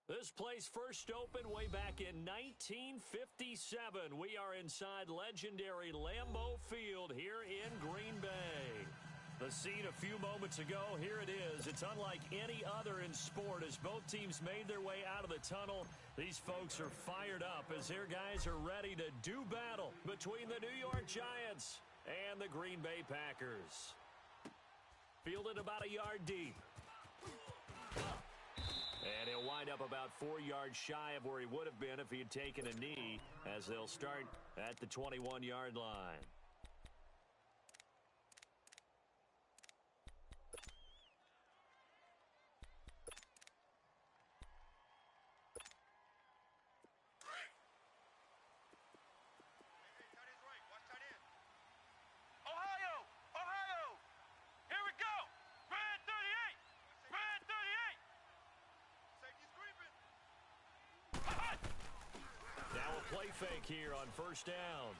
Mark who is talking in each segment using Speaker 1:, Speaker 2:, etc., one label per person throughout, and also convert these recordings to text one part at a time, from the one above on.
Speaker 1: This place first opened way back in 1957. We are inside legendary Lambeau Field here in Green Bay. The scene a few moments ago, here it is. It's unlike any other in sport as both teams made their way out of the tunnel. These folks are fired up as their guys are ready to do battle between the New York Giants and the Green Bay Packers. Fielded about a yard deep. And he'll wind up about 4 yards shy of where he would have been if he had taken a knee, as they'll start at the 21-yard line. Play fake here on first down.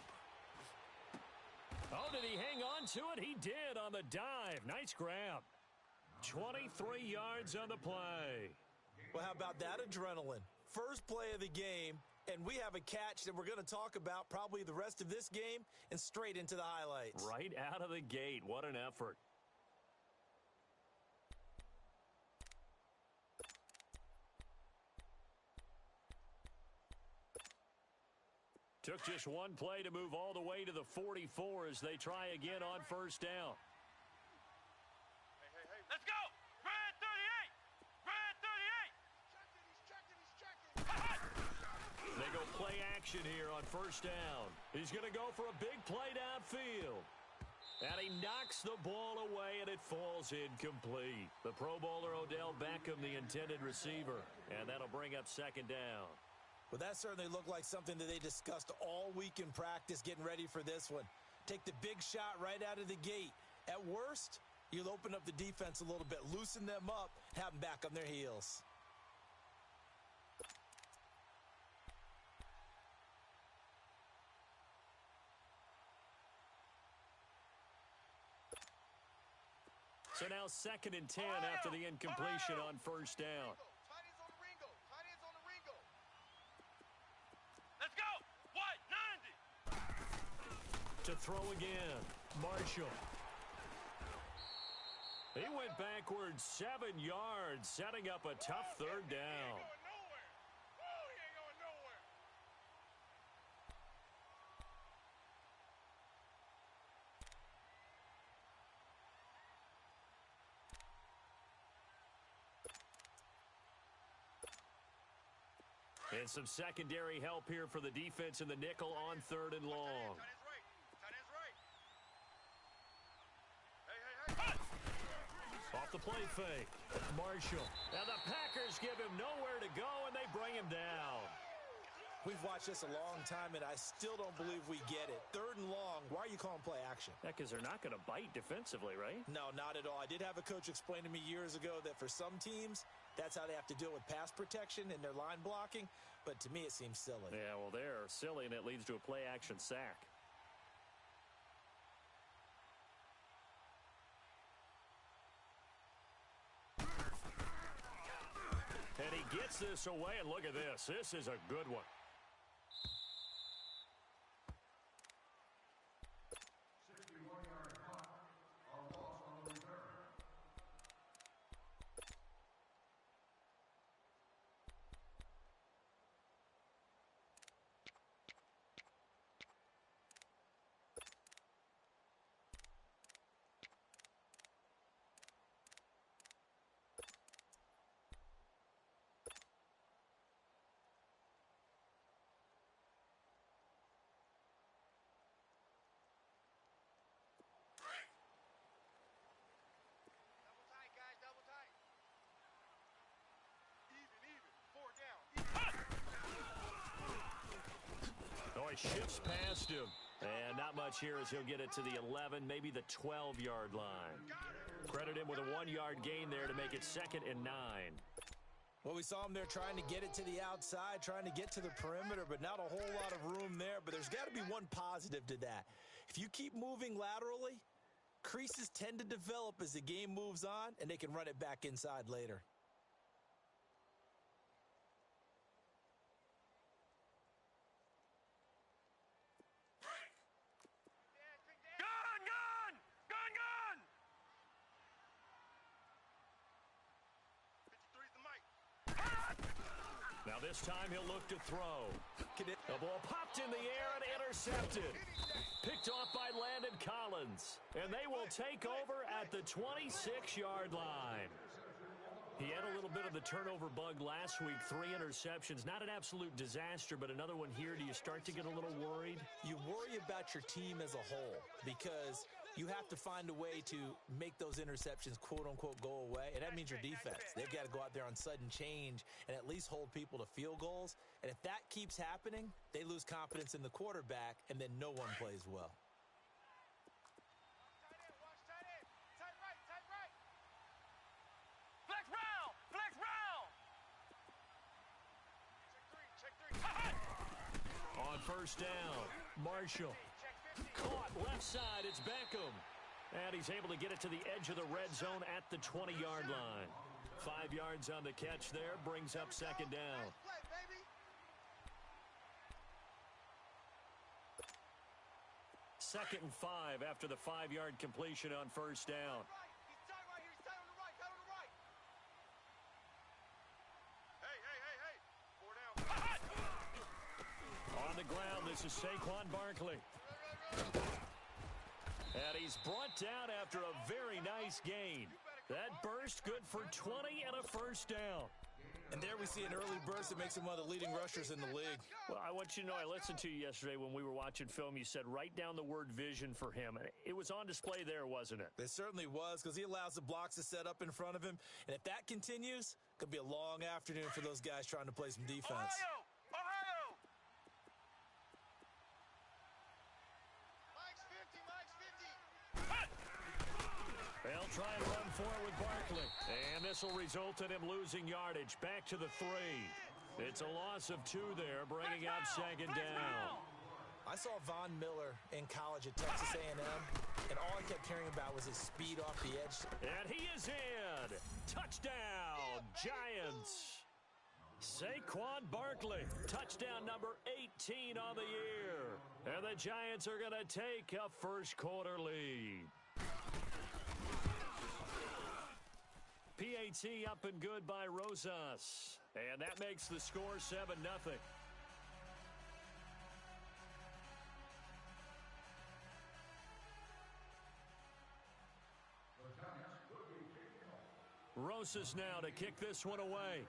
Speaker 1: Oh, did he hang on to it? He did on the dive. Nice grab. 23 yards on the play.
Speaker 2: Well, how about that adrenaline? First play of the game, and we have a catch that we're going to talk about probably the rest of this game and straight into the highlights.
Speaker 1: Right out of the gate. What an effort. Took just one play to move all the way to the 44 as they try again on first down.
Speaker 3: Hey. Let's go! Red 38! Red 38!
Speaker 1: They go play action here on first down. He's going to go for a big play downfield. And he knocks the ball away, and it falls incomplete. The Pro Bowler Odell Beckham, the intended receiver. And that'll bring up second down.
Speaker 2: Well, that certainly looked like something that they discussed all week in practice getting ready for this one. Take the big shot right out of the gate. At worst, you'll open up the defense a little bit, loosen them up, have them back on their heels.
Speaker 1: So now 2nd and 10 after the incompletion on first down. To throw again, Marshall. He went backwards 7 yards, setting up a tough third down. And some secondary help here for the defense in the nickel on 3rd and long. Off the play fake, Marshall. Now the Packers give him nowhere to go, and they bring him down.
Speaker 2: We've watched this a long time, and I still don't believe we get it. 3rd and long, why are you calling play action?
Speaker 1: Yeah, because they're not going to bite defensively, right?
Speaker 2: No, not at all. I did have a coach explain to me years ago that for some teams, that's how they have to deal with pass protection and their line blocking, but to me it seems silly.
Speaker 1: Yeah, well, they're silly, and it leads to a play action sack. And he gets this away, and look at this. This is a good one. Oh, he shifts past him. And not much here as he'll get it to the 11, maybe the 12-yard line. Credit him with a 1-yard gain there to make it 2nd and 9.
Speaker 2: Well, we saw him there trying to get it to the outside, trying to get to the perimeter, but not a whole lot of room there. But there's got to be one positive to that. If you keep moving laterally, creases tend to develop as the game moves on, and they can run it back inside later.
Speaker 1: Now this time he'll look to throw. The ball popped in the air and intercepted. Picked off by Landon Collins. And they will take over at the 26-yard line. He had a little bit of the turnover bug last week, 3 interceptions. Not an absolute disaster, but another one here. Do you start to get a little worried?
Speaker 2: You worry about your team as a whole because you have to find a way to make those interceptions, quote-unquote, go away, and that means your defense. They've got to go out there on sudden change and at least hold people to field goals, and if that keeps happening, they lose confidence in the quarterback, and then no one plays well.
Speaker 1: On first down, Marshall. Caught left side, it's Beckham. And he's able to get it to the edge of the red zone at the 20-yard line. 5 yards on the catch there, brings up second down. Second and 5 after the 5-yard completion on first down. On the ground, this is Saquon Barkley. And he's brought down after a very nice gain. That burst good for 20 and a first down.
Speaker 2: And there we see an early burst that makes him one of the leading rushers in the league.
Speaker 1: Well, I want you to know, I listened to you yesterday when we were watching film. You said write down the word vision for him. It was on display there, wasn't it?
Speaker 2: It certainly was, because he allows the blocks to set up in front of him. And if that continues, it could be a long afternoon for those guys trying to play some defense.
Speaker 3: Ohio!
Speaker 1: They'll try and run forward with Barkley. And this will result in him losing yardage. Back to the 3. It's a loss of 2 there, bringing up second down.
Speaker 2: I saw Von Miller in college at Texas A&M, and all I kept hearing about was his speed off the edge.
Speaker 1: And he is in. Touchdown, Giants. Saquon Barkley, touchdown number 18 on the year. And the Giants are going to take a first quarter lead. PAT up and good by Rosas. And that makes the score 7-0. Rosas now to kick this one away.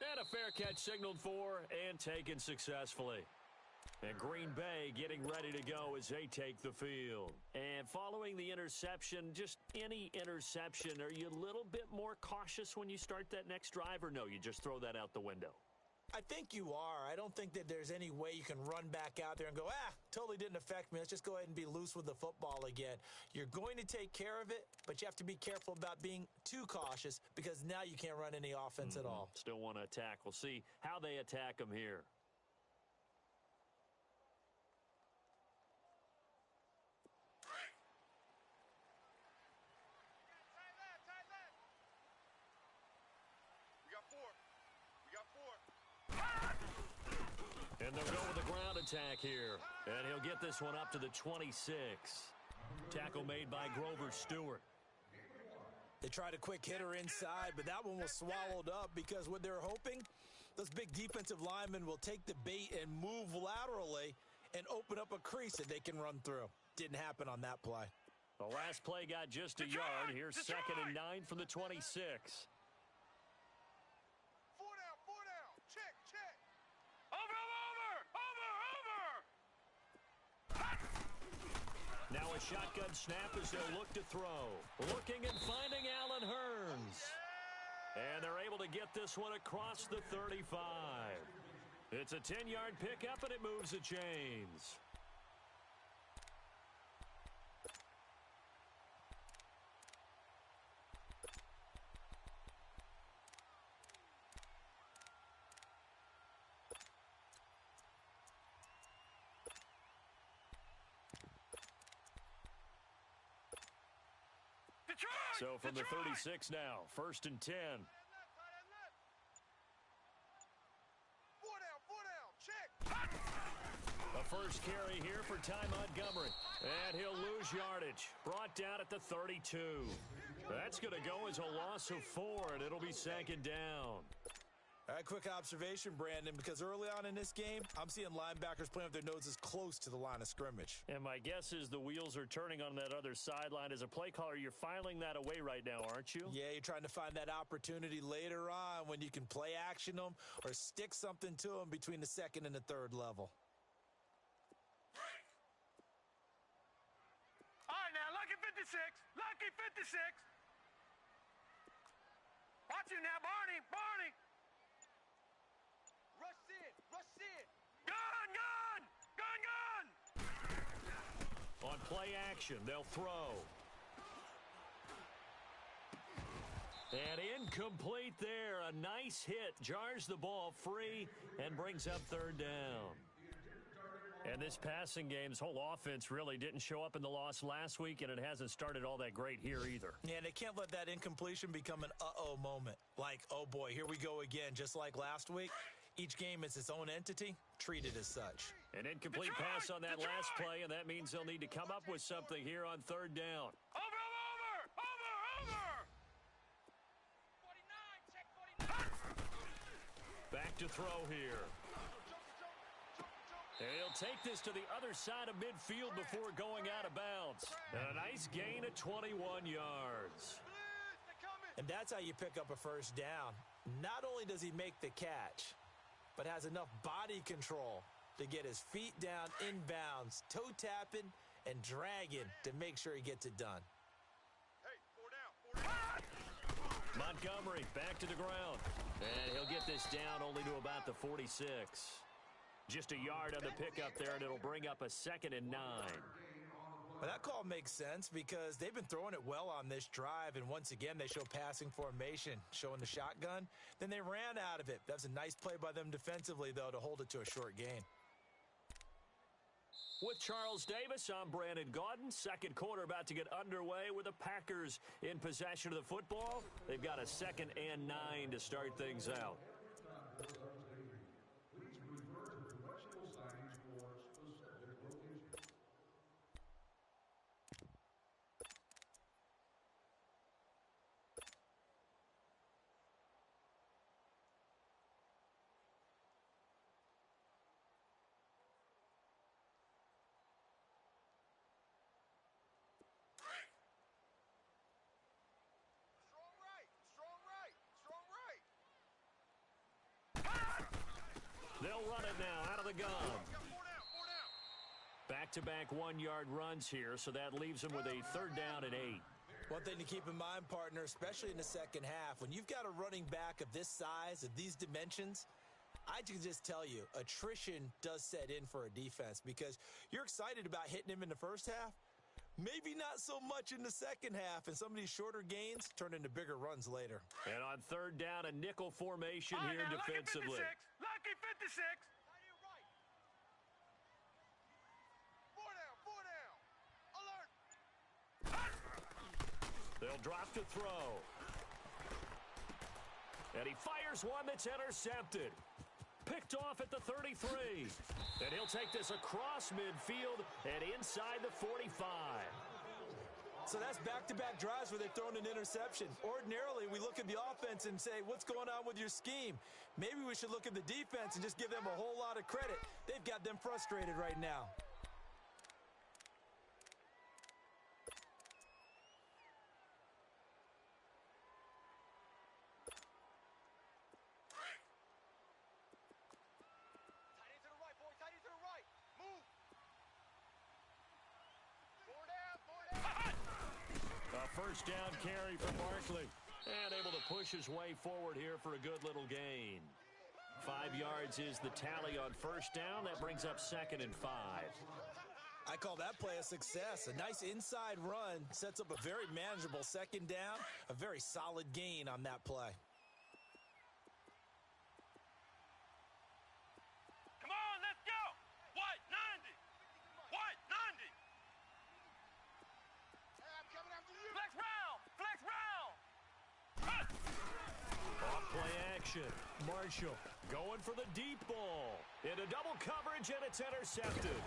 Speaker 1: And a fair catch signaled for and taken successfully. And Green Bay getting ready to go as they take the field. And following the interception, just any interception, are you a little bit more cautious when you start that next drive, or no, you just throw that out the window?
Speaker 2: I think you are. I don't think that there's any way you can run back out there and go, totally didn't affect me. Let's just go ahead and be loose with the football again. You're going to take care of it, but you have to be careful about being too cautious because now you can't run any offense at all.
Speaker 1: Still want to attack. We'll see how they attack them here. And they'll go with the ground attack here. And he'll get this one up to the 26. Tackle made by Grover Stewart.
Speaker 2: They tried a quick hitter inside, but that one was swallowed up because what they're hoping, those big defensive linemen will take the bait and move laterally and open up a crease that they can run through. Didn't happen on that play.
Speaker 1: The last play got just a yard. Here's second and 9 from the 26.
Speaker 3: Four down. Check.
Speaker 4: Over!
Speaker 1: Now a shotgun snap as they'll look to throw. Looking and finding Allen Hurns. And they're able to get this one across the 35. It's a 10-yard pickup, and it moves the chains. So from the 36 now, first and 10.
Speaker 3: Four down. Check.
Speaker 1: A first carry here for Ty Montgomery. And he'll lose yardage. Brought down at the 32. That's going to go as a loss of 4, and it'll be second down.
Speaker 2: All right, quick observation, Brandon, because early on in this game, I'm seeing linebackers playing with their noses close to the line of scrimmage.
Speaker 1: And my guess is the wheels are turning on that other sideline. As a play caller, you're filing that away right now, aren't you?
Speaker 2: Yeah, you're trying to find that opportunity later on when you can play action them or stick something to them between the second and the third level.
Speaker 3: All right, now, lucky 56. Lucky 56. Watch you now, Barney. Barney. Rush in. Rush in. Gun, gun. Gun, gun.
Speaker 1: On play action, they'll throw. And incomplete there. A nice hit. Jars the ball free and brings up third down. And this passing game's whole offense really didn't show up in the loss last week, and it hasn't started all that great here either.
Speaker 2: Yeah, they can't let that incompletion become an uh-oh moment. Like, oh boy, here we go again. Just like last week, each game is its own entity, treated as such.
Speaker 1: An incomplete pass on that last play, and that means they'll need to come up with something here on third down.
Speaker 3: Over, over, over, over. 49, check 49.
Speaker 1: Back to throw here. And he'll take this to the other side of midfield before going out of bounds. And a nice gain of 21 yards.
Speaker 2: And that's how you pick up a first down. Not only does he make the catch, but has enough body control to get his feet down inbounds, toe tapping and dragging to make sure he gets it done.
Speaker 3: Hey, 4 down.
Speaker 1: Montgomery back to the ground. And he'll get this down only to about the 46. Just a yard on the pickup there, and it'll bring up a 2nd and 9.
Speaker 2: Well, that call makes sense because they've been throwing it well on this drive, and once again, they show passing formation, showing the shotgun. Then they ran out of it. That was a nice play by them defensively, though, to hold it to a short gain.
Speaker 1: With Charles Davis, I'm Brandon Gaudin. Second quarter about to get underway with the Packers in possession of the football. They've got a 2nd and 9 to start things out. They'll run it now out of the gun. Back-to-back 1-yard runs here, so that leaves them with a 3rd down and 8.
Speaker 2: One thing to keep in mind, partner, especially in the second half, when you've got a running back of this size, of these dimensions, I can just tell you, attrition does set in for a defense because you're excited about hitting him in the first half. Maybe not so much in the second half, and some of these shorter gains turn into bigger runs later.
Speaker 1: And on 3rd down, a nickel formation here
Speaker 3: now,
Speaker 1: defensively.
Speaker 3: Lucky 56. Right. 4 down, 4 down. Alert.
Speaker 1: They'll drop to throw. And he fires one that's intercepted. Picked off at the 33. And he'll take this across midfield and inside the 45.
Speaker 2: So that's back-to-back drives where they've thrown an interception. Ordinarily, we look at the offense and say, what's going on with your scheme? Maybe we should look at the defense and just give them a whole lot of credit. They've got them frustrated right now.
Speaker 1: First down carry for Barkley. And able to push his way forward here for a good little gain. 5 yards is the tally on first down. That brings up 2nd and 5.
Speaker 2: I call that play a success. A nice inside run sets up a very manageable 2nd down. A very solid gain on that play.
Speaker 3: Come on, let's go. White, 90. White, 90. I'm coming after you. Flex round. Flex round.
Speaker 1: Off play action. Marshall going for the deep ball. Into double coverage, and it's intercepted.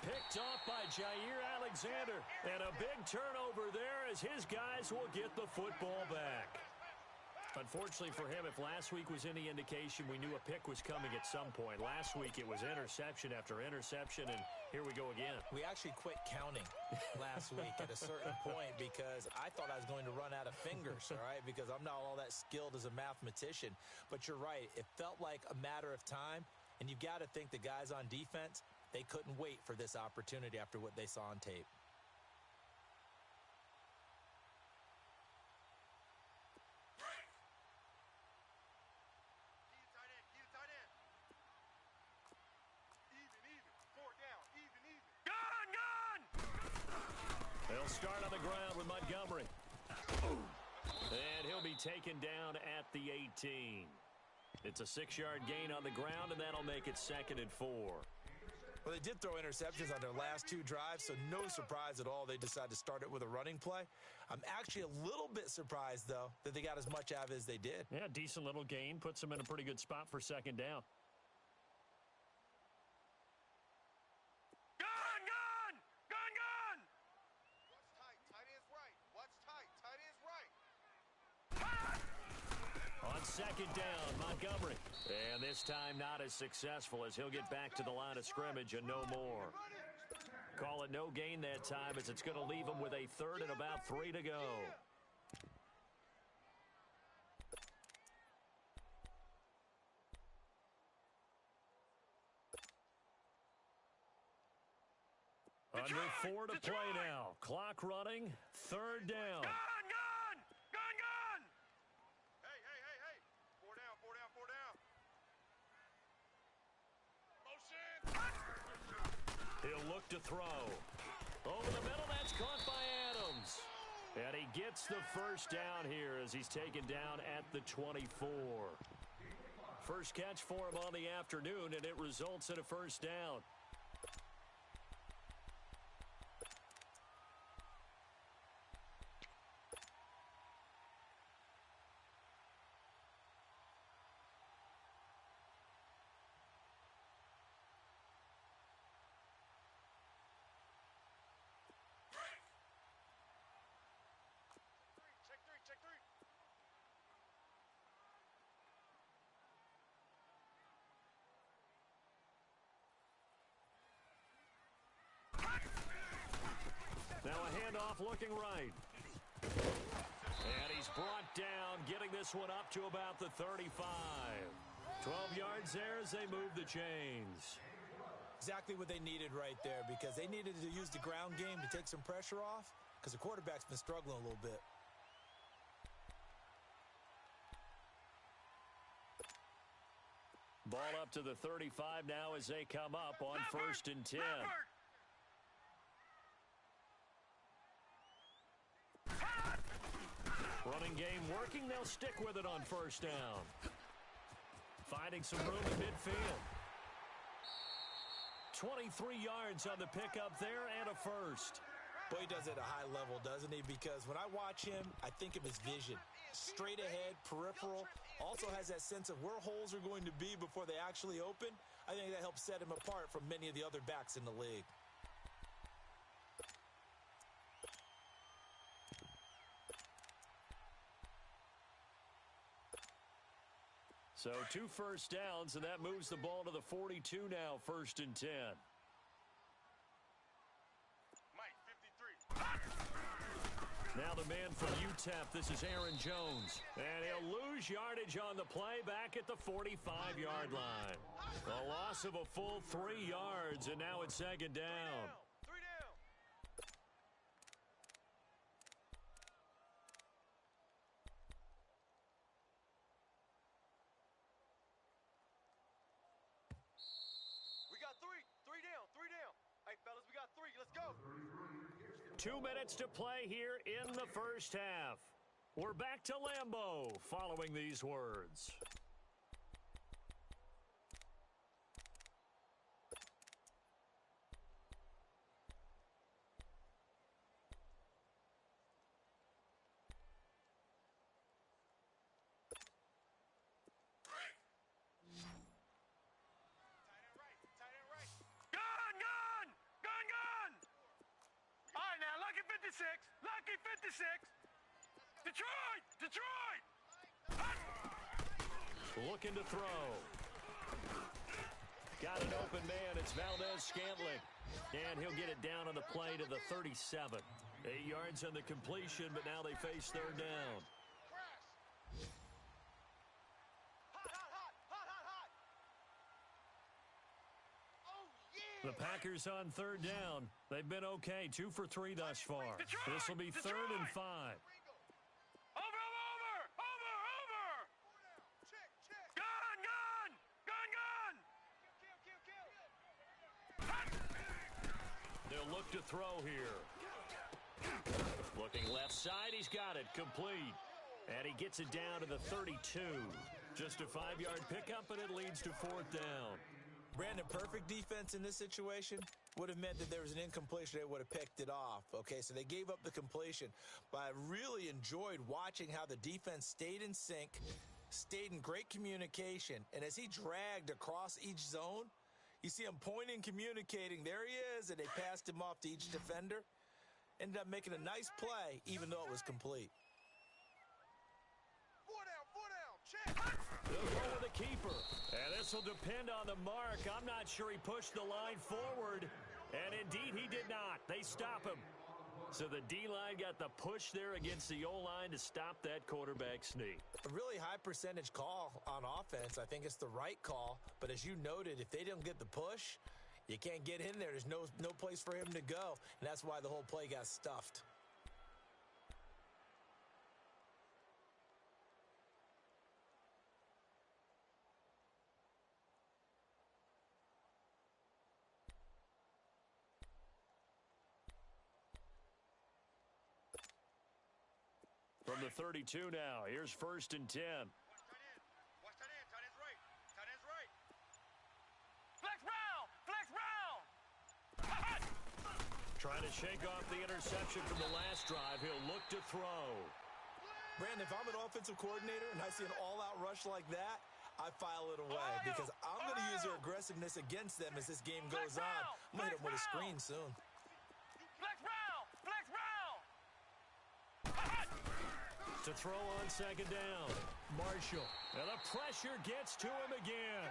Speaker 1: Picked off by Jair Alexander. And a big turnover there as his guys will get the football back. Unfortunately for him, if last week was any indication, we knew a pick was coming at some point. Last week it was interception after interception, and here we go again.
Speaker 2: We actually quit counting last week at a certain point because I thought I was going to run out of fingers, all right, because I'm not all that skilled as a mathematician. But you're right. It felt like a matter of time, and you've got to think the guys on defense, they couldn't wait for this opportunity after what they saw on tape.
Speaker 1: They'll start on the ground with Montgomery. And he'll be taken down at the 18. It's a 6-yard gain on the ground, and that'll make it 2nd and 4.
Speaker 2: Well, they did throw interceptions on their last 2 drives, so no surprise at all they decided to start it with a running play. I'm actually a little bit surprised, though, that they got as much out of it as they did.
Speaker 1: Yeah, decent little gain. Puts them in a pretty good spot for 2nd down. On 2nd down, Montgomery. And this time not as successful as he'll get back to the line of scrimmage and no more. Call it no gain that time as it's going to leave him with a 3rd and about 3 to go. Under 4 to play now. Clock running. 3rd down. He'll look to throw. Over the middle, that's caught by Adams. And he gets the 1st down here as he's taken down at the 24. First catch for him on the afternoon, and it results in a 1st down. Now a handoff looking right. And he's brought down, getting this one up to about the 35. 12 yards there as they move the chains.
Speaker 2: Exactly what they needed right there because they needed to use the ground game to take some pressure off because the quarterback's been struggling a little bit.
Speaker 1: Ball up to the 35 now as they come up on 1st and 10. Running game working. They'll stick with it on 1st down. Finding some room in midfield. 23 yards on the pickup there and a 1st.
Speaker 2: Boy, he does it at a high level, doesn't he? Because when I watch him, I think of his vision. Straight ahead, peripheral. Also has that sense of where holes are going to be before they actually open. I think that helps set him apart from many of the other backs in the league.
Speaker 1: So 2 1st downs, and that moves the ball to the 42 now, 1st and 10.
Speaker 3: Mike, 53.
Speaker 1: Now the man from UTEP, this is Aaron Jones. And he'll lose yardage on the play back at the 45-yard line. A loss of a full 3 yards, and now it's 2nd down.
Speaker 3: Three down. Hey, fellas, we got 3. Let's go.
Speaker 1: 2 minutes to play here in the 1st half. We're back to Lambeau following these words.
Speaker 3: Detroit! Detroit!
Speaker 1: Looking to throw. Got an open man. It's Valdez-Scantling. And he'll get it down on the play to the 37. 8 yards on the completion, but now they face third down. The Packers on third down. They've been okay, 2 for 3 thus far. This will be third and 5.
Speaker 3: Over! Gun!
Speaker 1: They'll look to throw here. Looking left side, he's got it, complete. And he gets it down to the 32. Just a 5-yard pickup, and it leads to fourth down.
Speaker 2: Brandon, perfect defense in this situation would have meant that there was an incompletion. They would have picked it off. Okay, so they gave up the completion. But I really enjoyed watching how the defense stayed in sync, stayed in great communication. And as he dragged across each zone, you see him pointing, communicating. There he is, and they passed him off to each defender. Ended up making a nice play, even though it was complete.
Speaker 3: Four down, check!
Speaker 1: They'll go with the keeper. And this will depend on the mark. I'm not sure he pushed the line forward. And indeed, he did not. They stop him. So the D-line got the push there against the O-line to stop that quarterback sneak.
Speaker 2: A really high percentage call on offense. I think it's the right call. But as you noted, if they don't get the push, you can't get in there. There's no place for him to go. And that's why the whole play got stuffed.
Speaker 1: From the 32 now, here's first and 10.
Speaker 3: Watch tight end. Tight end's right. Tight end's right. Flex round!
Speaker 1: Trying to shake off the interception from the last drive. He'll look to throw.
Speaker 2: Brandon, if I'm an offensive coordinator and I see an all-out rush like that, I file it away because I'm going to use their aggressiveness against them as this game goes on. I'm going to hit them with a screen soon.
Speaker 3: Flex round!
Speaker 1: To throw on second down. Marshall. And the pressure gets to him again.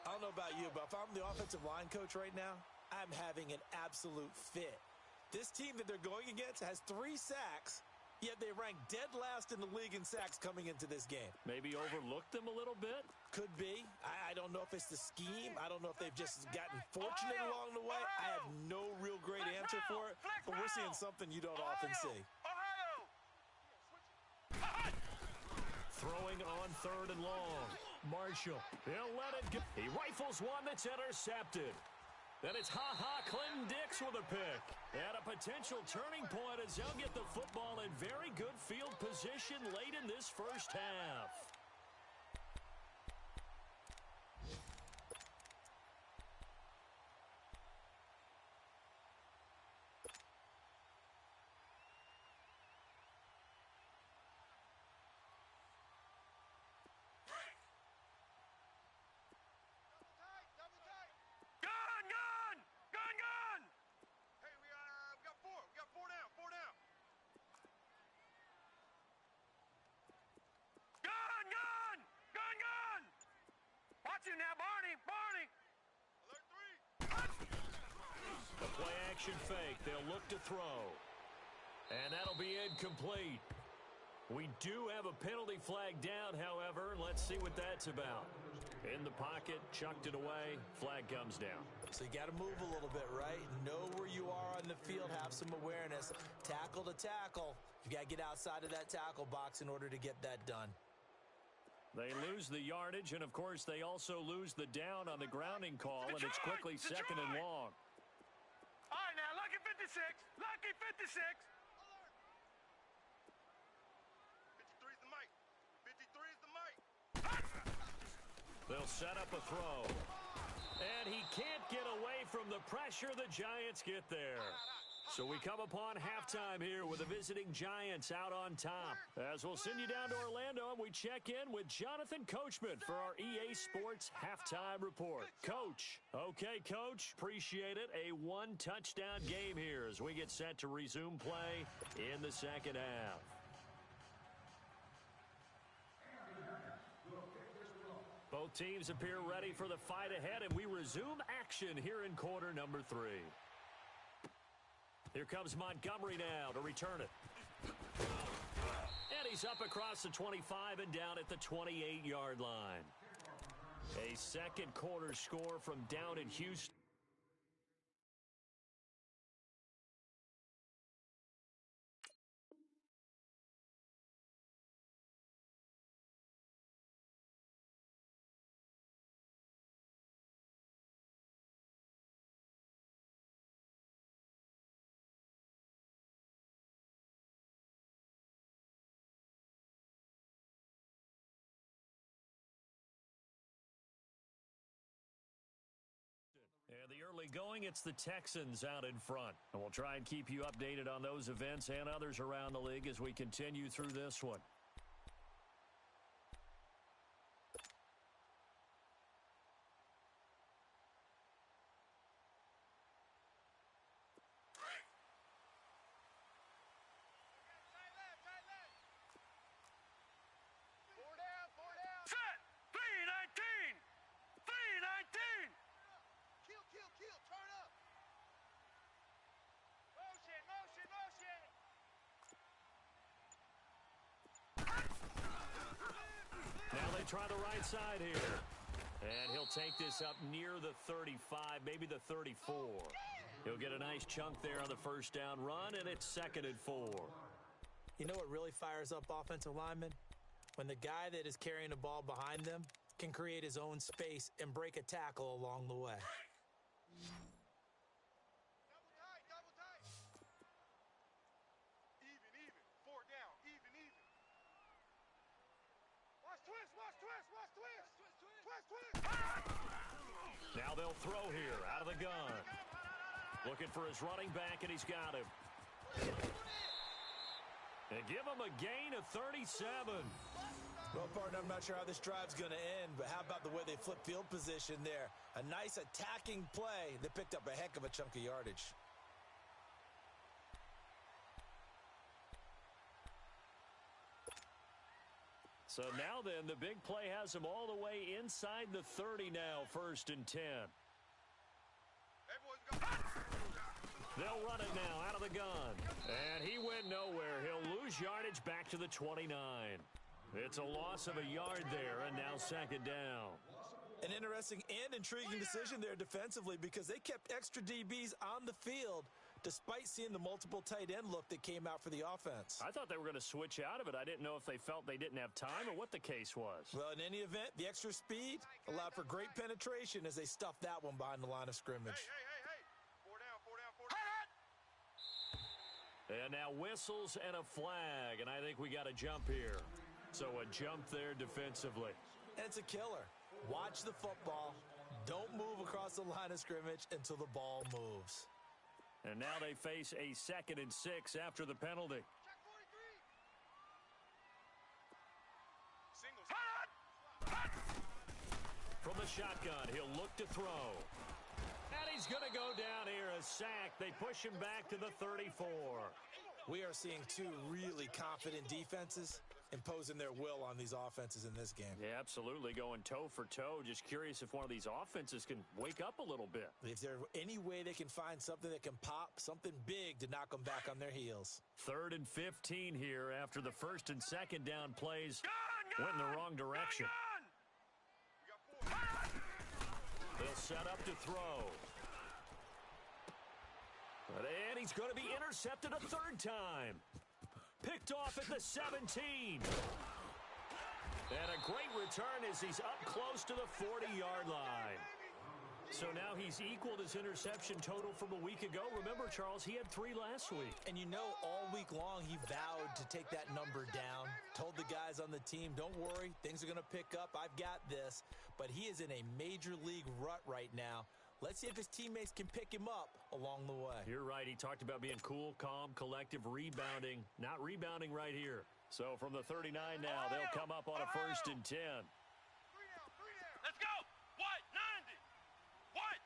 Speaker 2: I don't know about you, but if I'm the offensive line coach right now, I'm having an absolute fit. This team that they're going against has 3 sacks, yet they rank dead last in the league in sacks coming into this game.
Speaker 1: Maybe overlooked them a little bit?
Speaker 2: Could be. I don't know if it's the scheme. I don't know if they've just gotten fortunate along the way. I have no real great answer for it, but we're seeing something you don't often see.
Speaker 1: Throwing on third and long. Marshall. He'll let it go. He rifles one that's intercepted. Then it's Clinton Dix with a pick. And a potential turning point as they'll get the football in very good field position late in this first half.
Speaker 3: Now, Barney!
Speaker 1: The play action fake. They'll look to throw. And that'll be incomplete. We do have a penalty flag down, however. Let's see what that's about. In the pocket, chucked it away. Flag comes down.
Speaker 2: So you got to move a little bit, right? Know where you are on the field. Have some awareness. Tackle to tackle. You got to get outside of that tackle box in order to get that done.
Speaker 1: They lose the yardage, and, of course, they also lose the down on the grounding call, and it's quickly second and long.
Speaker 3: All right, now, lucky 56. Lucky 56. 53's the mic. 53's the mic.
Speaker 1: They'll set up a throw. And he can't get away from the pressure. The Giants get there. So we come upon halftime here with the visiting Giants out on top. As we'll send you down to Orlando, and we check in with Jonathan Coachman for our EA Sports Halftime Report. Coach. Okay, Coach. Appreciate it. A one-touchdown game here as we get set to resume play in the second half. Both teams appear ready for the fight ahead, and we resume action here in quarter number 3. Here comes Montgomery now to return it. And he's up across the 25 and down at the 28-yard line. A second quarter score from down in Houston. And the early going, it's the Texans out in front. And we'll try and keep you updated on those events and others around the league as we continue through this one. Try the right side here. And he'll take this up near the 35, maybe the 34. He'll get a nice chunk there on the first down run, and it's 2nd and 4.
Speaker 2: You know what really fires up offensive linemen? When the guy that is carrying the ball behind them can create his own space and break a tackle along the way.
Speaker 3: Double tight. Even. 4 down. Even. Watch twist.
Speaker 1: Now they'll throw here out of the gun. Looking for his running back, and he's got him. And give him a gain of 37.
Speaker 2: Well, partner, I'm not sure how this drive's going to end, but how about the way they flip field position there? A nice attacking play. They picked up a heck of a chunk of yardage.
Speaker 1: So now then, the big play has them all the way inside the 30 now, 1st and 10. They'll run it now out of the gun. And he went nowhere. He'll lose yardage back to the 29. It's a loss of a yard there, and now 2nd down.
Speaker 2: An interesting and intriguing decision there defensively because they kept extra DBs on the field despite seeing the multiple tight end look that came out for the offense.
Speaker 1: I thought they were going to switch out of it. I didn't know if they felt they didn't have time or what the case was.
Speaker 2: Well, in any event, the extra speed allowed for great penetration as they stuffed that one behind the line of scrimmage.
Speaker 3: Hey. 4 down.
Speaker 1: And now whistles and a flag, and I think we got a jump here. So a jump there defensively.
Speaker 2: And it's a killer. Watch the football. Don't move across the line of scrimmage until the ball moves.
Speaker 1: And now they face a 2nd and 6 after the penalty.
Speaker 3: Check 43. Singles.
Speaker 1: From the shotgun, he'll look to throw. And he's going to go down here, a sack. They push him back to the 34.
Speaker 2: We are seeing two really confident defenses imposing their will on these offenses in this game.
Speaker 1: Yeah, absolutely, going toe for toe. Just curious if one of these offenses can wake up a little bit.
Speaker 2: If there's any way they can find something that can pop, something big to knock them back on their heels.
Speaker 1: 3rd and 15 here after the 1st and 2nd down plays went in the wrong direction. They'll set up to throw. And he's going to be intercepted a 3rd time. Picked off at the 17. And a great return as he's up close to the 40-yard line. So now he's equaled his interception total from a week ago. Remember, Charles, he had 3 last week.
Speaker 2: And you know, all week long he vowed to take that number down. Told the guys on the team, don't worry, things are going to pick up. I've got this. But he is in a major league rut right now. Let's see if his teammates can pick him up along the way.
Speaker 1: You're right. He talked about being cool, calm, collective, rebounding. Not rebounding right here. So from the 39 now, they'll come up on a 1st and 10.
Speaker 3: Let's go. What? 90. What?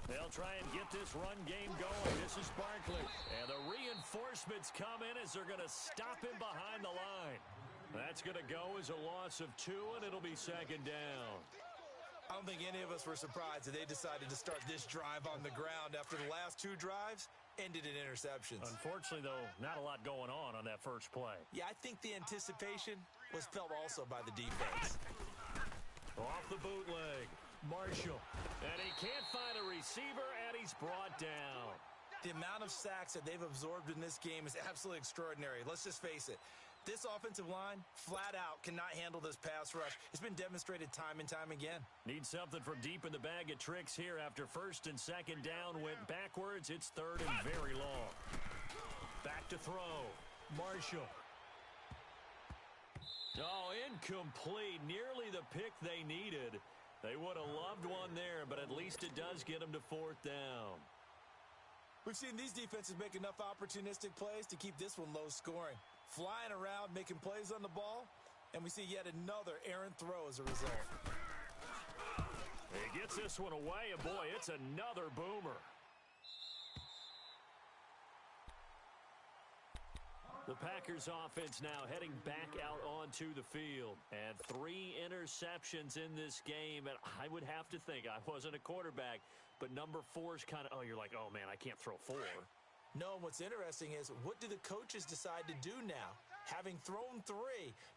Speaker 3: 90.
Speaker 1: They'll try and get this run game going. This is Barkley. And the reinforcements come in as they're going to stop him behind the line. That's going to go as a loss of 2, and it'll be 2nd down.
Speaker 2: I don't think any of us were surprised that they decided to start this drive on the ground after the last 2 drives ended in interceptions.
Speaker 1: Unfortunately, though, not a lot going on that first play.
Speaker 2: Yeah, I think the anticipation was felt also by the defense.
Speaker 1: Off the bootleg, Marshall. And he can't find a receiver, and he's brought down.
Speaker 2: The amount of sacks that they've absorbed in this game is absolutely extraordinary. Let's just face it. This offensive line, flat out, cannot handle this pass rush. It's been demonstrated time and time again.
Speaker 1: Need something from deep in the bag of tricks here after 1st and 2nd down went backwards. It's 3rd and very long. Back to throw. Marshall. Oh, incomplete. Nearly the pick they needed. They would have loved one there, but at least it does get them to 4th down.
Speaker 2: We've seen these defenses make enough opportunistic plays to keep this one low scoring. Flying around, making plays on the ball, and we see yet another errant throw as a result.
Speaker 1: He gets this one away, and boy, it's another boomer. The Packers offense now heading back out onto the field. And 3 interceptions in this game, and I would have to think, I wasn't a quarterback, but number 4 is kind of, oh, you're like, oh, man, I can't throw 4.
Speaker 2: No, what's interesting is, what do the coaches decide to do now? Having thrown 3,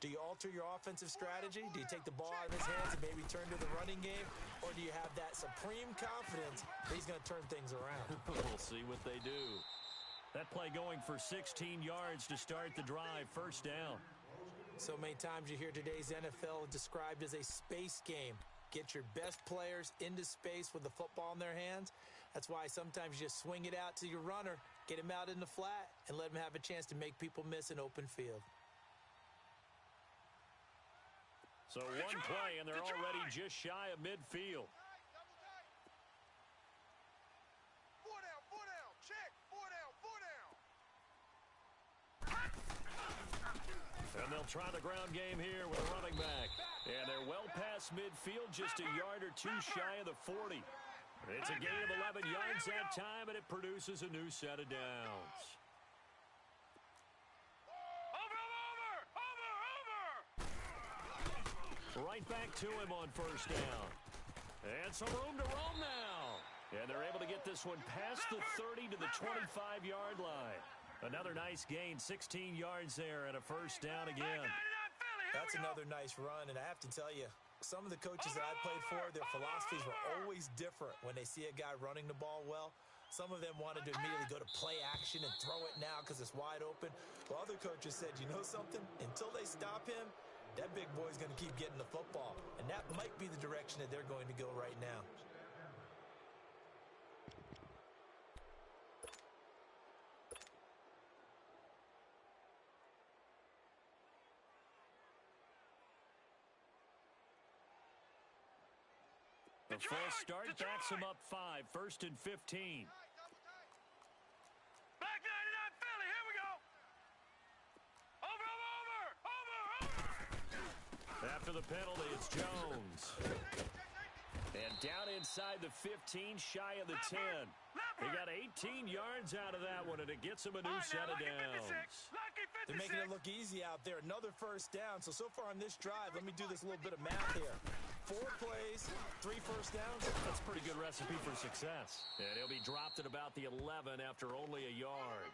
Speaker 2: do you alter your offensive strategy? Do you take the ball out of his hands and maybe turn to the running game? Or do you have that supreme confidence that he's going to turn things around?
Speaker 1: We'll see what they do. That play going for 16 yards to start the drive, 1st down.
Speaker 2: So many times you hear today's NFL described as a space game. Get your best players into space with the football in their hands. That's why sometimes you just swing it out to your runner, get him out in the flat, and let him have a chance to make people miss an open field.
Speaker 1: So one play, and they're already just shy of midfield.
Speaker 3: 4 down, 4 down. Check. 4 down, 4 down.
Speaker 1: And they'll try the ground game here with a running back. And they're well past midfield, just a yard or 2 shy of the 40. It's a gain of 11 yards that time, and it produces a new set of downs.
Speaker 3: Over.
Speaker 1: Right back to him on 1st down. And some room to roam now. And they're able to get this one past the 30 to the 25-yard line. Another nice gain, 16 yards there, and a 1st down again.
Speaker 2: That's another nice run, and I have to tell you, some of the coaches that I played for, their philosophies were always different when they see a guy running the ball well. Some of them wanted to immediately go to play action and throw it now because it's wide open. While other coaches said, you know something? Until they stop him, that big boy's going to keep getting the football. And that might be the direction that they're going to go right now.
Speaker 1: The false start backs him up 5, 1st and 15.
Speaker 3: Back 99 Philly, here we go. Over.
Speaker 1: After the penalty, it's Jones. And down inside the 15, shy of the 10. He got 18 yards out of that one, and it gets him a new set of downs.
Speaker 2: They're making it look easy out there. Another 1st down. So far on this drive, let me do this little bit of math here. 4 plays, 3 1st downs.
Speaker 1: That's a pretty good recipe for success. And he'll be dropped at about the 11 after only a yard.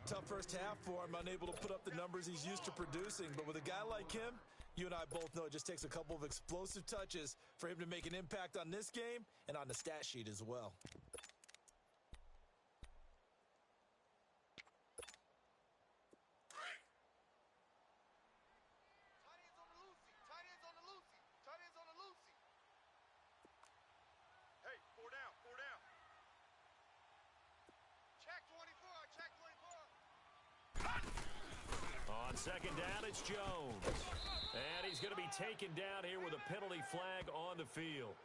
Speaker 2: Tough first half for him, unable to put up the numbers he's used to producing. But with a guy like him, you and I both know it just takes a couple of explosive touches for him to make an impact on this game and on the stat sheet as well.
Speaker 3: Hey, 4 down, 4 down. Check 24, check 24.
Speaker 1: On 2nd down, it's Jones. And he's going to be taken down here with a penalty flag on the field.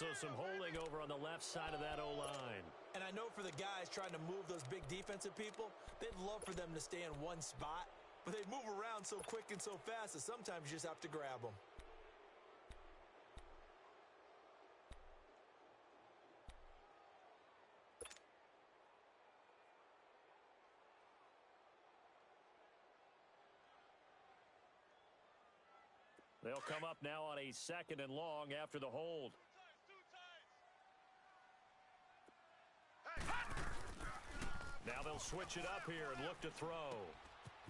Speaker 1: So some holding over on the left side of that O-line.
Speaker 2: And I know for the guys trying to move those big defensive people, they'd love for them to stay in one spot, but they move around so quick and so fast that sometimes you just have to grab them.
Speaker 1: They'll come up now on a 2nd and long after the hold. Now they'll switch it up here and look to throw.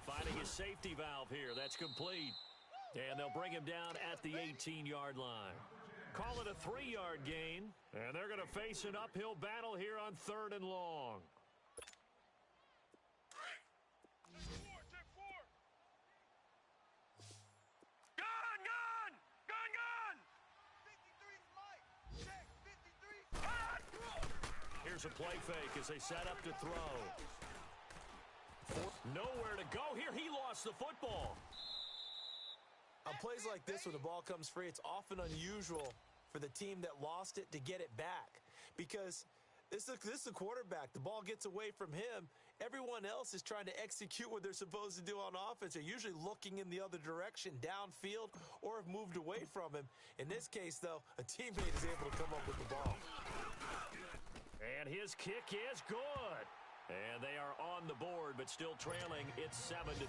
Speaker 1: Finding his safety valve here. That's complete. And they'll bring him down at the 18-yard line. Call it a 3-yard gain. And they're going to face an uphill battle here on 3rd and long. Here's a play fake as they set up to throw. Nowhere to go here. He lost the football.
Speaker 2: On plays like this where the ball comes free, it's often unusual for the team that lost it to get it back. Because this is the quarterback. The ball gets away from him. Everyone else is trying to execute what they're supposed to do on offense. They're usually looking in the other direction, downfield, or have moved away from him. In this case, though, a teammate is able to come up with the ball.
Speaker 1: And his kick is good. And they are on the board, but still trailing. It's 7-3.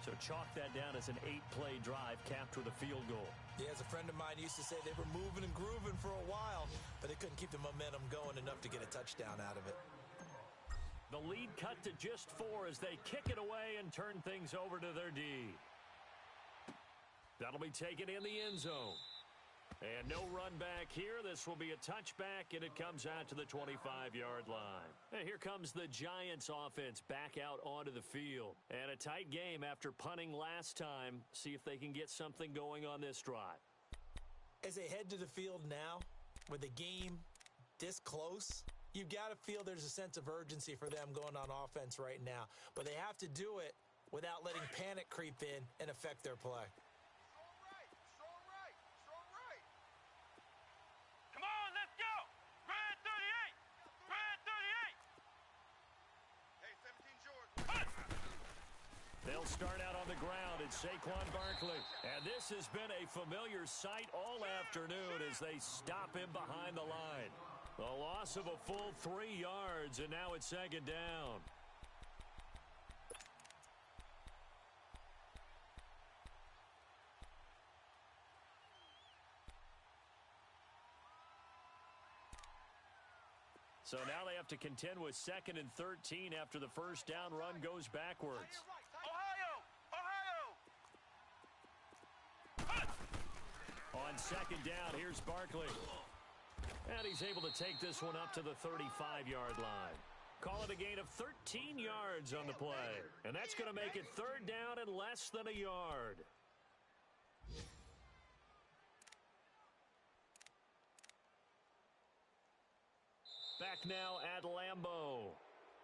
Speaker 1: So chalk that down as an 8-play drive capped with a field goal.
Speaker 2: Yeah, as a friend of mine used to say, they were moving and grooving for a while, but they couldn't keep the momentum going enough to get a touchdown out of it.
Speaker 1: The lead cut to just 4 as they kick it away and turn things over to their D. That'll be taken in the end zone. And no run back here. This will be a touchback, and it comes out to the 25-yard line. And here comes the Giants offense back out onto the field. And a tight game after punting last time. See if they can get something going on this drive.
Speaker 2: As they head to the field now, with the game this close, you've got to feel there's a sense of urgency for them going on offense right now. But they have to do it without letting panic creep in and affect their play.
Speaker 1: They'll start out on the ground at Saquon Barkley. And this has been a familiar sight all afternoon as they stop him behind the line. A loss of a full 3 yards, and now it's 2nd down. So now they have to contend with 2nd and 13 after the first down run goes backwards. On 2nd down, here's Barkley. And he's able to take this one up to the 35-yard line. Call it a gain of 13 yards on the play. And that's going to make it 3rd down and less than a yard. Back now at Lambeau.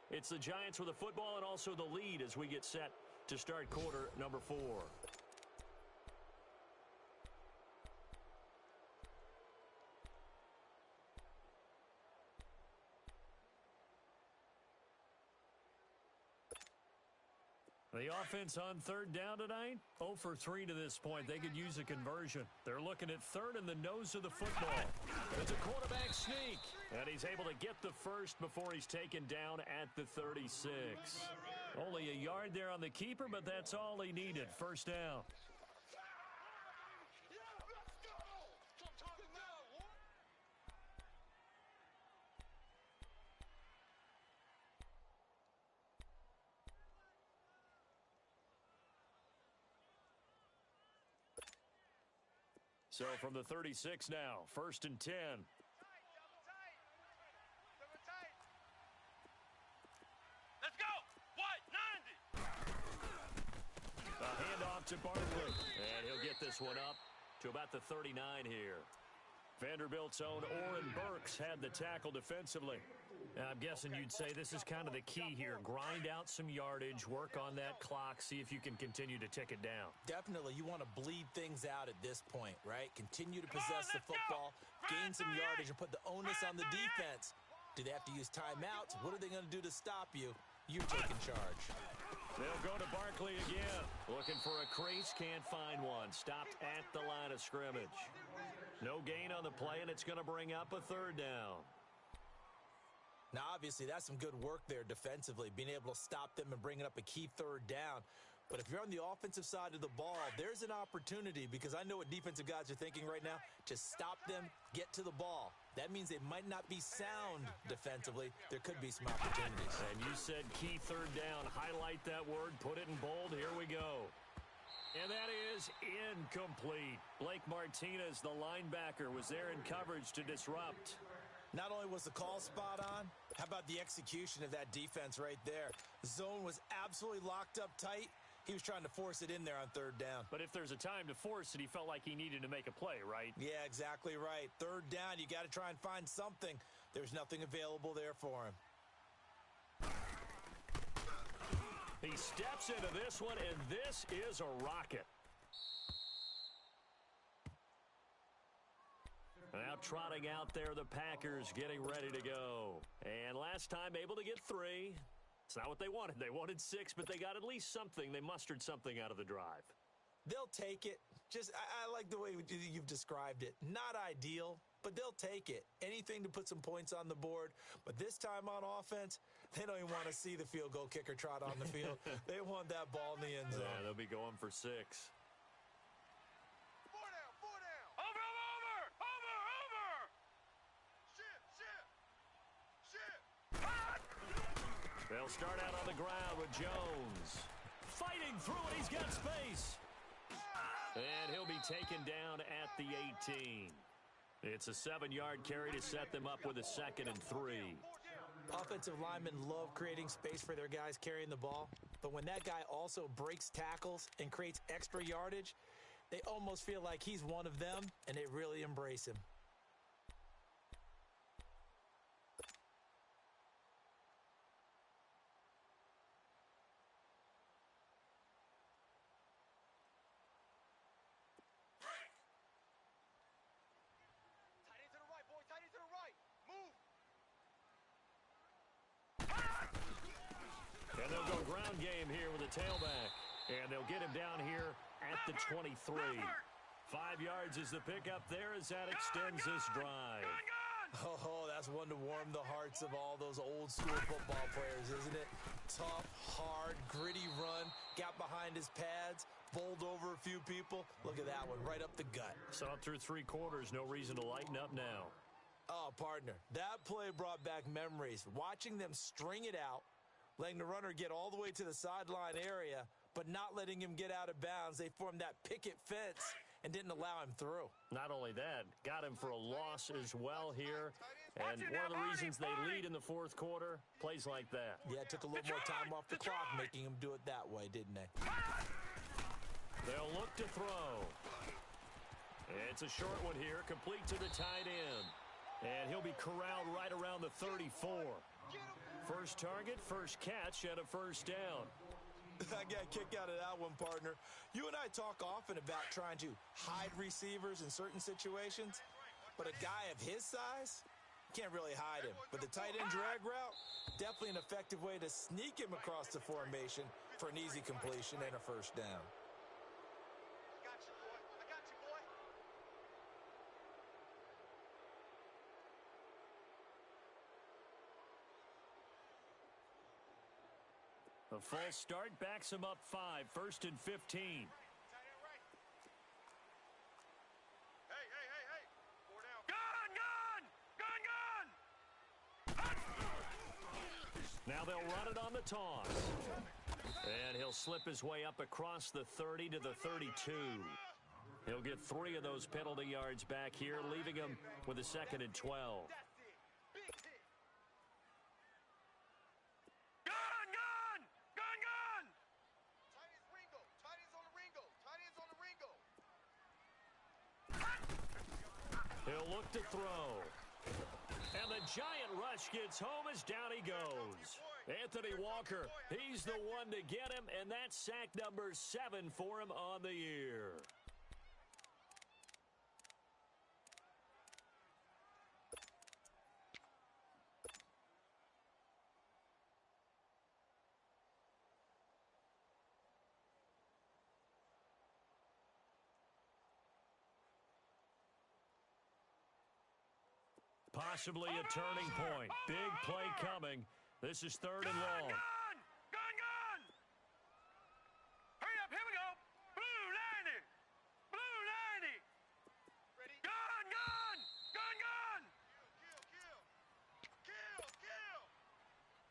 Speaker 1: It's the Giants with the football and also the lead as we get set to start quarter number 4. The offense on 3rd down tonight, 0 for 3 to this point. They could use a conversion. They're looking at 3rd in the nose of the football. It's a quarterback sneak, and he's able to get the first before he's taken down at the 36. Only a yard there on the keeper, but that's all he needed. 1st down. So from the 36 now, 1st and 10.
Speaker 3: Let's go! What? 90!
Speaker 1: A handoff to Barkley. And he'll get this one up to about the 39 here. Vanderbilt's own Oren Burks had the tackle defensively. I'm guessing you'd say this is kind of the key here. Grind out some yardage, work on that clock, see if you can continue to tick it down.
Speaker 2: Definitely, you want to bleed things out at this point, right? Continue to possess the football, gain some yardage, and put the onus on the defense. Do they have to use timeouts? What are they going to do to stop you? You're taking charge.
Speaker 1: They'll go to Barkley again. Looking for a crease, can't find one. Stopped at the line of scrimmage. No gain on the play, and it's going to bring up a third down.
Speaker 2: Now, obviously, that's some good work there defensively, being able to stop them and bringing up a key third down. But if you're on the offensive side of the ball, there's an opportunity, because I know what defensive guys are thinking right now. Just stop them, get to the ball. That means they might not be sound defensively. There could be some opportunities.
Speaker 1: And you said key third down. Highlight that word, put it in bold. Here we go. And that is incomplete. Blake Martinez, the linebacker, was there in coverage to disrupt.
Speaker 2: Not only was the call spot on, how about the execution of that defense right there? The zone was absolutely locked up tight. He was trying to force it in there on third down.
Speaker 1: But if there's a time to force it, he felt like he needed to make a play, right?
Speaker 2: Yeah, exactly right. Third down, you got to try and find something. There's nothing available there for him.
Speaker 1: He steps into this one, and this is a rocket. Now trotting out there, the Packers getting ready to go. And last time able to get 3. It's not what they wanted. They wanted 6, but they got at least something. They mustered something out of the drive.
Speaker 2: They'll take it. I like the way you've described it. Not ideal, but they'll take it. Anything to put some points on the board. But this time on offense, they don't even want to see the field goal kicker trot on the field. They want that ball in the end zone.
Speaker 1: Yeah, they'll be going for 6. They'll start out on the ground with Jones. Fighting through it, he's got space. And he'll be taken down at the 18. It's a 7-yard carry to set them up with a 2nd and 3.
Speaker 2: Offensive linemen love creating space for their guys carrying the ball. But when that guy also breaks tackles and creates extra yardage, they almost feel like he's one of them, and they really embrace him.
Speaker 1: And they'll go ground game here with a tailback. And they'll get him down here at the 23. 5 yards is the pickup there as that extends this drive.
Speaker 2: Oh, that's one to warm the hearts of all those old school football players, isn't it? Tough, hard, gritty run, got behind his pads, bowled over a few people. Look at that one, right up the gut.
Speaker 1: Saw it through 3 quarters, no reason to lighten up now.
Speaker 2: Oh, partner, that play brought back memories. Watching them string it out, letting the runner get all the way to the sideline area, but not letting him get out of bounds. They formed that picket fence and didn't allow him through.
Speaker 1: Not only that, got him for a loss as well here. And one of the reasons they lead in the 4th quarter, plays like that.
Speaker 2: Yeah, it took a little more time off the clock, making him do it that way, didn't they?
Speaker 1: They'll look to throw. It's a short one here, complete to the tight end. And he'll be corralled right around the 34. First target, first catch, and a first down.
Speaker 2: I got a kick out of that one, partner. You and I talk often about trying to hide receivers in certain situations, but a guy of his size can't really hide him. But the tight end drag route, definitely an effective way to sneak him across the formation for an easy completion and a first down.
Speaker 1: A false start backs him up 5, 1st and 15.
Speaker 3: Hey. 4 down. Gun!
Speaker 1: Now they'll run it on the toss. And he'll slip his way up across the 30 to the 32. He'll get 3 of those penalty yards back here, leaving him with a 2nd and 12. He'll look to throw. And the giant rush gets home as down he goes. Anthony Walker, he's the one to get him, and that's sack number 7 for him on the year. Possibly a turning point. Big play coming. This is 3rd and long.
Speaker 3: Gun! Hurry up, here we go. Blue 90. Blue 90. Ready? Gun! Kill.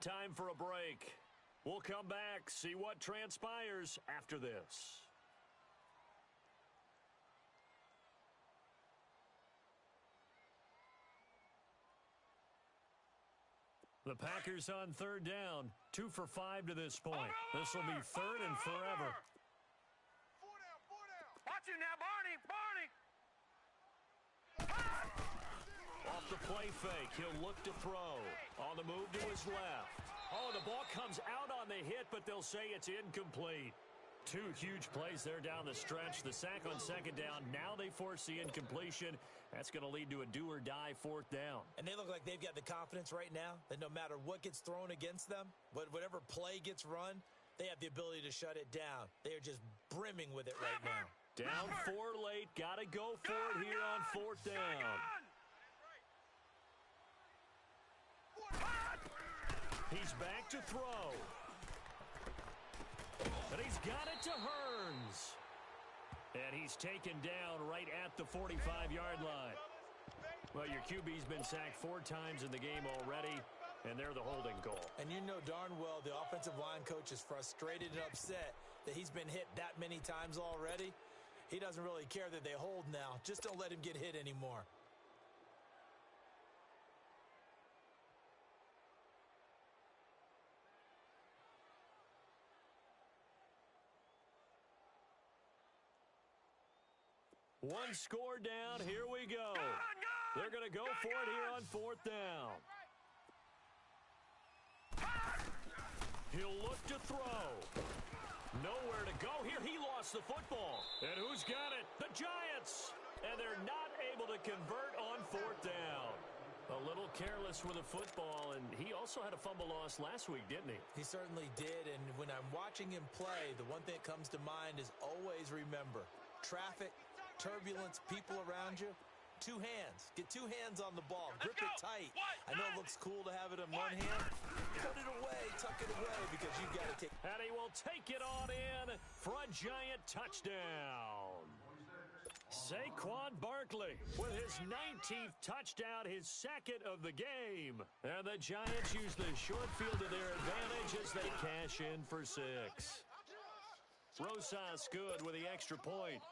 Speaker 1: Time for a break. We'll come back, see what transpires after this. The Packers on 3rd down. 2 for 5 to this point. This will be 3rd and forever.
Speaker 3: 4 down. Watch him now, Barney.
Speaker 1: Off the play fake, he'll look to throw. On the move to his left. Oh, the ball comes out on the hit, but they'll say it's incomplete. 2 huge plays there down the stretch. The sack on 2nd down. Now they force the incompletion. That's going to lead to a do-or-die 4th down.
Speaker 2: And they look like they've got the confidence right now that no matter what gets thrown against them, whatever play gets run, they have the ability to shut it down. They are just brimming with it right now.
Speaker 1: Down 4 late. Got to go for it here on 4th down. He's back to throw. And he's got it to Hearns. And he's taken down right at the 45-yard line. Well, your QB's been sacked 4 times in the game already, and they're the holding goal.
Speaker 2: And you know darn well the offensive line coach is frustrated and upset that he's been hit that many times already. He doesn't really care that they hold now. Just don't let him get hit anymore.
Speaker 1: One score down. Here we go. They're going to go for it here on 4th down. He'll look to throw. Nowhere to go here. He lost the football. And who's got it? The Giants. And they're not able to convert on 4th down. A little careless with the football, and he also had a fumble loss last week, didn't he?
Speaker 2: He certainly did, and when I'm watching him play, the one thing that comes to mind is always remember, traffic, turbulence, people around you, 2 hands. Get 2 hands on the ball. Grip it tight. I know it looks cool to have it in one hand. Put it away, tuck it away, because you've got to take.
Speaker 1: And he will take it on in for a giant touchdown. Saquon Barkley with his 19th touchdown, his 2nd of the game. And the Giants use the short field to their advantage as they cash in for 6. Rosas good with the extra point.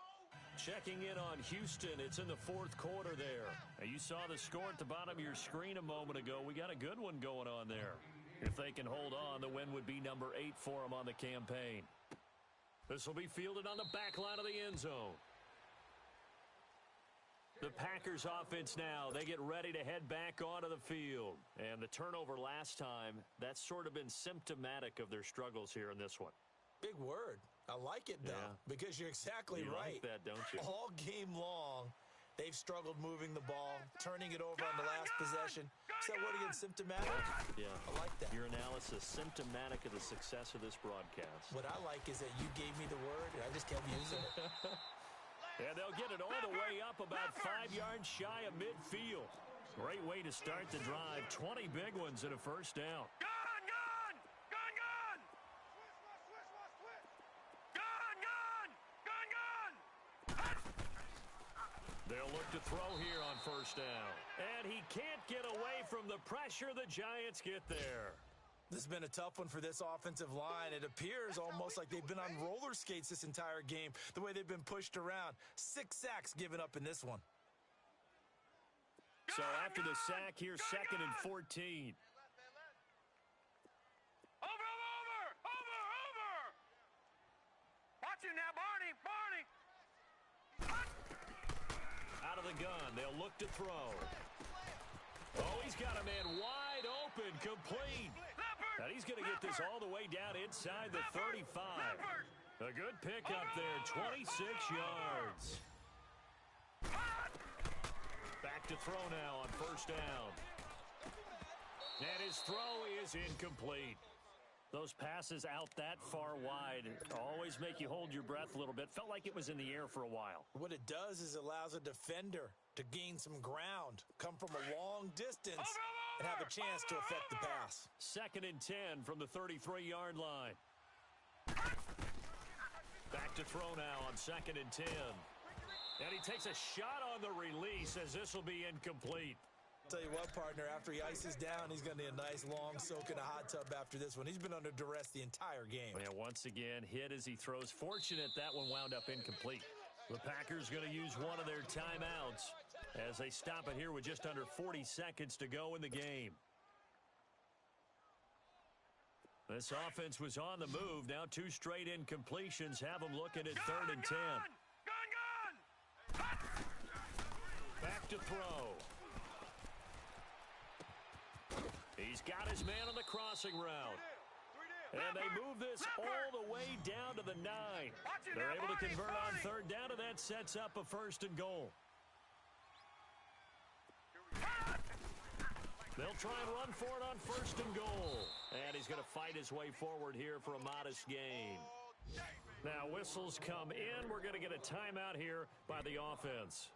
Speaker 1: Checking in on Houston. It's in the 4th quarter there. Now, you saw the score at the bottom of your screen a moment ago. We got a good one going on there. If they can hold on, the win would be number 8 for them on the campaign. This will be fielded on the back line of the end zone. The Packers offense now, they get ready to head back onto the field. And the turnover last time, that's sort of been symptomatic of their struggles here in this one.
Speaker 2: Big word. I like it, though, because you're exactly right.
Speaker 1: You like that, don't you?
Speaker 2: All game long, they've struggled moving the ball, turning it over on the last possession. Is that word again, symptomatic?
Speaker 1: Yeah.
Speaker 2: I like that.
Speaker 1: Your analysis, symptomatic of the success of this broadcast.
Speaker 2: What I like is that you gave me the word, and I just kept using it.
Speaker 1: And they'll get it all the way up about 5 yards shy of midfield. Great way to start the drive. 20 big ones and a 1st down.
Speaker 3: Gun!
Speaker 1: They'll look to throw here on 1st down. And he can't get away from the pressure. The Giants get there.
Speaker 2: This has been a tough one for this offensive line. It appears almost like they've been on roller skates this entire game, the way they've been pushed around. 6 sacks given up in this one.
Speaker 1: So after the sack, here's 2nd and 14.
Speaker 3: Over! Watch him now, Barney!
Speaker 1: Out of the gun, they'll look to throw. Oh, he's got a man wide open, complete. And he's going to get this all the way down inside the 35. A good pickup there, 26 yards. Back to throw now on first down. And his throw is incomplete. Those passes out that far wide always make you hold your breath a little bit. Felt like it was in the air for a while.
Speaker 2: What it does is it allows a defender to gain some ground, come from a long distance, and have a chance to affect the pass.
Speaker 1: 2nd and 10 from the 33-yard line. Back to throw now on 2nd and 10. And he takes a shot on the release as this will be incomplete.
Speaker 2: Tell you what, partner, after he ices down, he's going to need a nice long soak in a hot tub after this one. He's been under duress the entire game.
Speaker 1: Yeah, once again, hit as he throws. Fortunate that one wound up incomplete. The Packers going to use one of their timeouts as they stop it here with just under 40 seconds to go in the game. This offense was on the move. Now 2 straight incompletions have them looking at 3rd and 10. Back to throw. He's got his man on the crossing route. And they move this all the way down to the 9. They're able to convert on 3rd down, and that sets up a 1st and goal. They'll try and run for it on 1st and goal. And he's going to fight his way forward here for a modest gain. Now whistles come in. We're going to get a timeout here by the offense,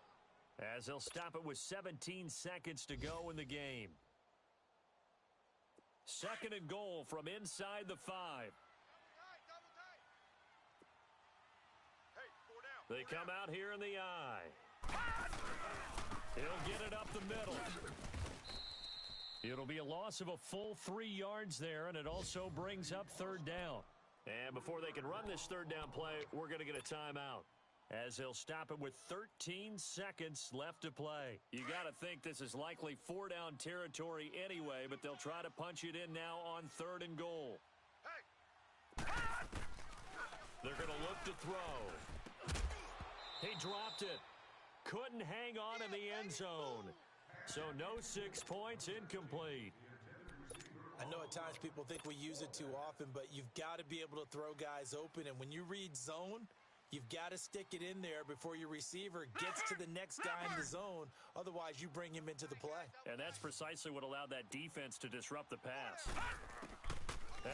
Speaker 1: as they'll stop it with 17 seconds to go in the game. 2nd and goal from inside the 5. They come out here in the eye. He'll get it up the middle. It'll be a loss of a full 3 yards there, and it also brings up 3rd down. And before they can run this 3rd down play, we're going to get a timeout, as they'll stop it with 13 seconds left to play. You got to think this is likely 4-down territory anyway, but they'll try to punch it in now on 3rd and goal. They're going to look to throw. He dropped it. Couldn't hang on in the end zone. So no 6 points, incomplete.
Speaker 2: I know at times people think we use it too often, but you've got to be able to throw guys open. And when you read zone, you've got to stick it in there before your receiver gets to the next guy in the zone. Otherwise, you bring him into the play.
Speaker 1: And that's precisely what allowed that defense to disrupt the pass.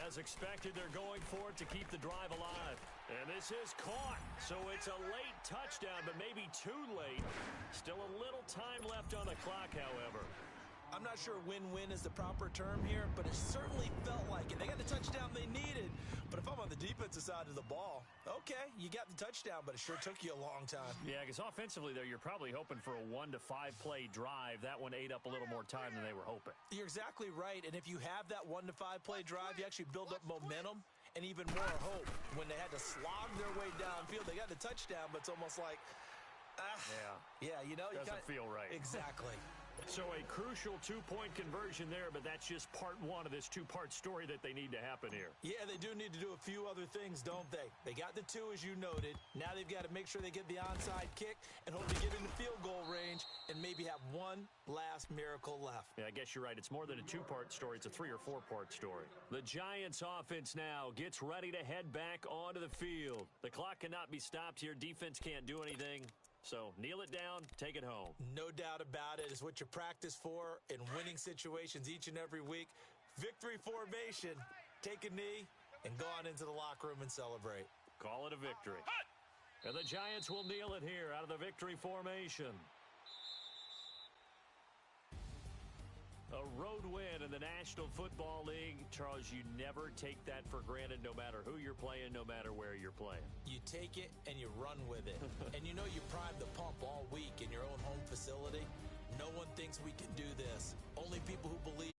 Speaker 1: As expected, they're going for it to keep the drive alive. And this is caught. So it's a late touchdown, but maybe too late. Still a little time left on the clock, however.
Speaker 2: I'm not sure win-win is the proper term here, but it certainly felt like it. They got the touchdown they needed. But if I'm on the defensive side of the ball, okay, you got the touchdown, but it sure took you a long time.
Speaker 1: Yeah, because offensively there, you're probably hoping for a 1 to 5 play drive. That one ate up a little more time than they were hoping.
Speaker 2: You're exactly right. And if you have that 1 to 5 play drive, you actually build up momentum and even more hope. When they had to slog their way downfield, they got the touchdown, but it's almost like, you know,
Speaker 1: doesn't feel right.
Speaker 2: Exactly.
Speaker 1: So a crucial 2-point conversion there, but that's just part 1 of this 2-part story that they need to happen here.
Speaker 2: Yeah, they do need to do a few other things, don't they? They got the 2, as you noted. Now they've got to make sure they get the onside kick and hope to get into field goal range and maybe have one last miracle left.
Speaker 1: Yeah, I guess you're right. It's more than a 2-part story. It's a 3- or 4-part story. The Giants offense now gets ready to head back onto the field. The clock cannot be stopped here. Defense can't do anything. So kneel it down, take it home.
Speaker 2: No doubt about it. It's what you practice for in winning situations each and every week. Victory formation. Take a knee and go on into the locker room and celebrate.
Speaker 1: Call it a victory. And the Giants will kneel it here out of the victory formation. A road win in the National Football League. Charles, you never take that for granted no matter who you're playing, no matter where you're playing.
Speaker 2: You take it and you run with it. And you know you primed the pump all week in your own home facility. No one thinks we can do this. Only people who believe